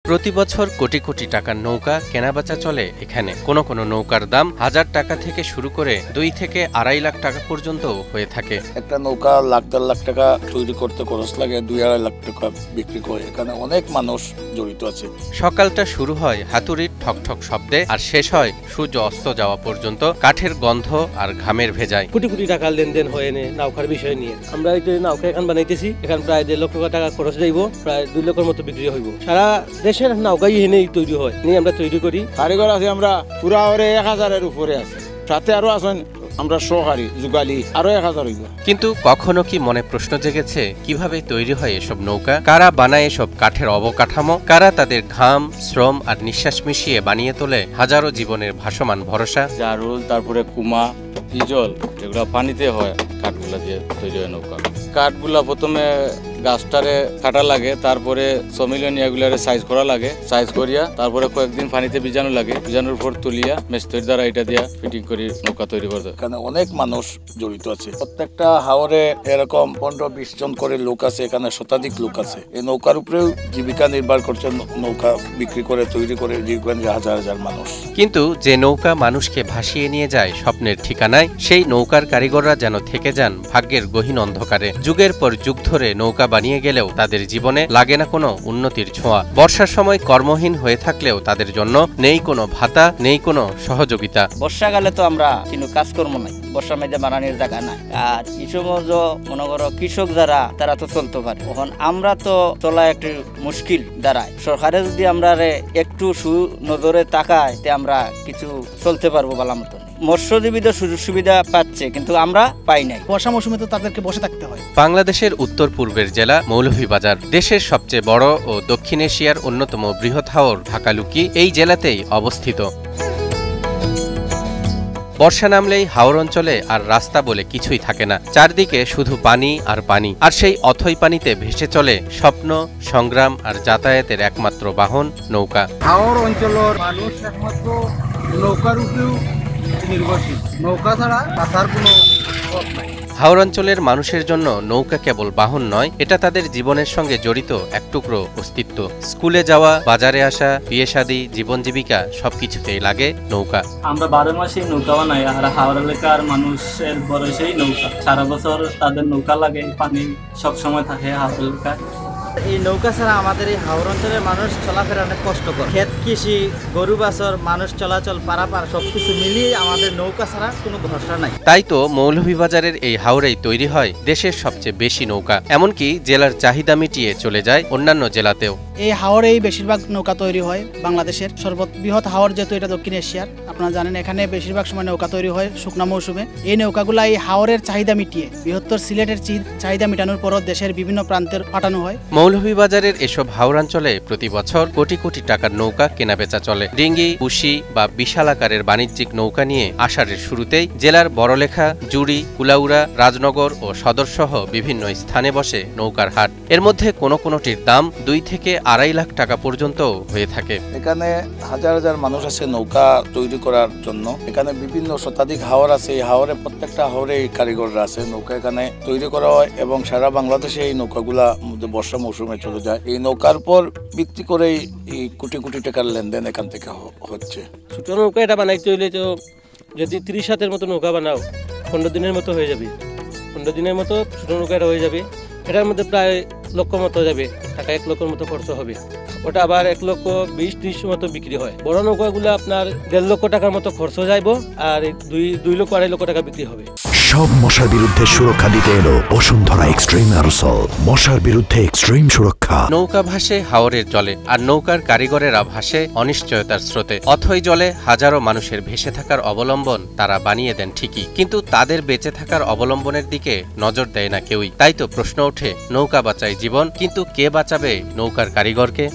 প্রতি বছর কোটি কোটি টাকার নৌকা কেনাবেচা চলে এখানে। কোনো কোনো নৌকার দাম 1000 টাকা থেকে শুরু করে 2 থেকে 2.5 লাখ টাকা পর্যন্ত হয়ে থাকে। একটা নৌকা লাখ 1.5 লাখ টাকা তৈরি করতে খরচ লাগে, 2-2.5 লাখ টাকা বিক্রি করে। এখানে অনেক মানুষ জড়িত আছে। সকালটা শুরু হয় হাতুড়ির ঠকঠক শব্দে আর শেষ হয় সূর্য অস্ত যাওয়া পর্যন্ত কাঠের গন্ধ আর ঘামের ভেজায়। কোটি কোটি টাকা লেনদেন হয়ে নৌকার বিষয় নিয়ে আমরা এই যে নৌকা এখন বানাইতেছি, এখানে প্রায় 1.5 লক্ষ টাকা খরচ যাইব, প্রায় 2 লক্ষের মতো বিক্রি হইব। সারা দেশের নৌকাই এনেই তৈরি হয়, নিয়ে আমরা তৈরি করি। কারিগর আছে আমরা পুরা 1000-এর উপরে আছে, সাথে আরো আছেন আমরা সহকারী যুগালি আরো 1000 হইব। কিন্তু কখনো কি মনে প্রশ্ন জেগেছে কিভাবে তৈরি হয় এসব নৌকা? কারা বানায় এসব কাঠের অবকাঠামো? কারা তাদের ঘাম, শ্রম আর নিঃশ্বাস মিশিয়ে বানিয়ে তোলে হাজারো জীবনের ভাসমান ভরসা? জারুল, তারপরে কুমা, ইজল, এগুলো পানিতে হয়। কাঠগুলা দিয়ে তৈরি হয় নৌকা। কাঠগুলা প্রথমে গাছটারে কাটা লাগে, তারপরে সমিলনি এগুলারে সাইজ করা লাগে, সাইজ করিয়া তারপরে কয়েকদিন পানিতে ভিজানো লাগে, ভিজানোর পর তুলিয়া মেস্তরি দ্বারা এটা দিয়া ফিটিং করি নৌকা তৈরি করতে। এখানে অনেক মানুষ জড়িত আছে। প্রত্যেকটা হাওরে এরকম 15-20 জন করে লোক আছে, এখানে শতাধিক লোক আছে। এই নৌকার উপরেও জীবিকা নির্ভর করছে, নৌকা বিক্রি করে তৈরি করে জীবিকা হাজার হাজার মানুষ। কিন্তু যে নৌকা মানুষকে ভাসিয়ে নিয়ে যায় স্বপ্নের ঠিকানায়, সেই নৌকার কারিগররা যেন থেকে যান ভাগ্যের গহীন অন্ধকারে। যুগের পর যুগ ধরে নৌকা বানিয়ে গেলেও তাদের জীবনে লাগে না কোনো উন্নতির ছোঁয়া। বর্ষার সময় কর্মহীন হয়ে থাকলেও তাদের জন্য নেই কোনো ভাতা, নেই কোনো সহযোগিতা। বর্ষাকালে তো আমরা কিন্তু কাজকর্ম নাই, বর্ষার মধ্যে বানানোর জায়গা নাই। আর এই সমস্ত মনে করো কৃষক যারা, তারা তো চলতে পারে। এখন আমরা তো চলা একটু মুশকিল দাঁড়ায়। সরকারে যদি আমরা একটু সুনজরে তাকায়, তে আমরা কিছু চলতে পারবো ভালো মতো। মৎস্যজীবীদের সুযোগ সুবিধা পাচ্ছে, কিন্তু আমরা পাই নাই। বর্ষা মৌসুমে তো তাদেরকে বসে থাকতে হয়। বাংলাদেশের উত্তর পূর্বের জেলা মৌলভীবাজার। দেশের সবচেয়ে বড় ও দক্ষিণ এশিয়ার অন্যতম বৃহৎ হাওর ঢাকালুকি এই জেলাতেই অবস্থিত। বর্ষা নামলেই হাওর অঞ্চলে আর রাস্তা বলে কিছুই থাকে না। চারদিকে শুধু পানি আর পানি, আর সেই অথই পানিতে ভেসে চলে স্বপ্ন, সংগ্রাম আর যাতায়াতের একমাত্র বাহন নৌকা। হাওর অঞ্চলের মানুষ একমাত্র নৌকার উপরেও নির্ভরশীল। নৌকা ছাড়া বাঁচার কোনো পথ নাই। হাওর অঞ্চলের মানুষের জন্য নৌকা কেবল বাহন নয়, এটা তাদের জীবনের সঙ্গে জড়িত এক টুকরো অস্তিত্ব। স্কুলে যাওয়া, বাজারে আসা, বিয়ে শাদী, জীবন জীবিকা সবকিছুতেই লাগে নৌকা। আমরা 12 মাসেই নৌকা বানাই, আর হাওর এলাকার মানুষের বয়সেই নৌকা। সারা বছর তাদের নৌকা লাগে, পানি সব সময় থাকে হাওর এলাকায়। এই নৌকা ছাড়া আমাদের এই হাওর অঞ্চলের মানুষ চলাফেরা অনেক কষ্টকর। ক্ষেত কৃষি, গরু বাছর, মানুষ চলাচল, পারাপার সবকিছু মিলিয়ে আমাদের নৌকা ছাড়া কোনো ভরসা নাই। তাই তো মৌলভীবাজারের এই হাওরেই তৈরি হয় দেশের সবচেয়ে বেশি নৌকা। এমনকি জেলার চাহিদা মিটিয়ে চলে যায় অন্যান্য জেলাতেও। এই হাওরেই বেশিরভাগ নৌকা তৈরি হয়। বাংলাদেশের সর্ববৃহৎ হাওর যেহেতু এটা দক্ষিণ এশিয়ার, আপনারা জানেন এখানে বেশিরভাগ সময় নৌকা তৈরি হয় শুকনা মৌসুমে। এই নৌকাগুলা এই হাওরের চাহিদা মিটিয়ে বৃহত্তর সিলেটের চাহিদা মেটানোর পরও দেশের বিভিন্ন প্রান্তের পাঠানো হয়। মৌলভীবাজারের এসব হাওরাঞ্চলে প্রতি বছর কোটি কোটি টাকার নৌকা কেনাবেচা চলে। ডিঙ্গি, কুশি বা বিশাল আকারের বাণিজ্যিক নৌকা নিয়ে আষাঢ়ের শুরুতেই জেলার বড়লেখা, জুড়ি, কুলাউড়া, রাজনগর ও সদরসহ বিভিন্ন স্থানে বসে নৌকার হাট। এর মধ্যে কোনো কোনোটির দাম 2 থেকে 2.5 লাখ টাকা পর্যন্ত হয়ে থাকে। এখানে হাজার হাজার মানুষ আছে নৌকা তৈরি করার জন্য। এখানে বিভিন্ন শতাধিক হাওর আছে। এই হাওরে প্রত্যেকটা হাওরে কারিগররা আছে। নৌকা এখানে তৈরি করা হয় এবং সারা বাংলাদেশে এই নৌকাগুলা বর্ষা মৌসুমে চলে যায়। এই নৌকার পর ভিত্তি করে এই কোটি কোটি টাকার লেনদেন এখান থেকে হচ্ছে। ছোট নৌকা এটা বানাইতে হইলে তো যদি 30 হাতের মতো নৌকা বানাও, 15 দিনের মতো হয়ে যাবে। 15 দিনের মতো ছোট নৌকা এটা হয়ে যাবে। এটার মধ্যে প্রায় লক্ষ মতো যাবে টাকা, 1 লক্ষের মতো খরচ হবে। ওটা আবার 1,20,000-30 মতো বিক্রি হয়। বড় নৌকাগুলো আপনার 1.5 লক্ষ টাকার মতো খরচ যাইব, আর 2 লক্ষ 2.5 লক্ষ টাকা বিক্রি হবে। সব মশার বিরুদ্ধে সুরক্ষা দিতে এলো বসুন্ধরা এক্সট্রিম অ্যারোসল। মশার বিরুদ্ধে এক্সট্রিম সুরক্ষা। নৌকা ভাসে হাওরের জলে, আর নৌকার কারিগরেরা ভাসে অনিশ্চয়তার স্রোতে। অথই জলে হাজারো মানুষের ভেসে থাকার অবলম্বন তারা বানিয়ে দেন ঠিকই, কিন্তু তাদের বেঁচে থাকার অবলম্বনের দিকে নজর দেয় না কেউই। তাই তো প্রশ্ন ওঠে, নৌকা বাঁচায় জীবন, কিন্তু কে বাঁচাবে নৌকার কারিগরকে?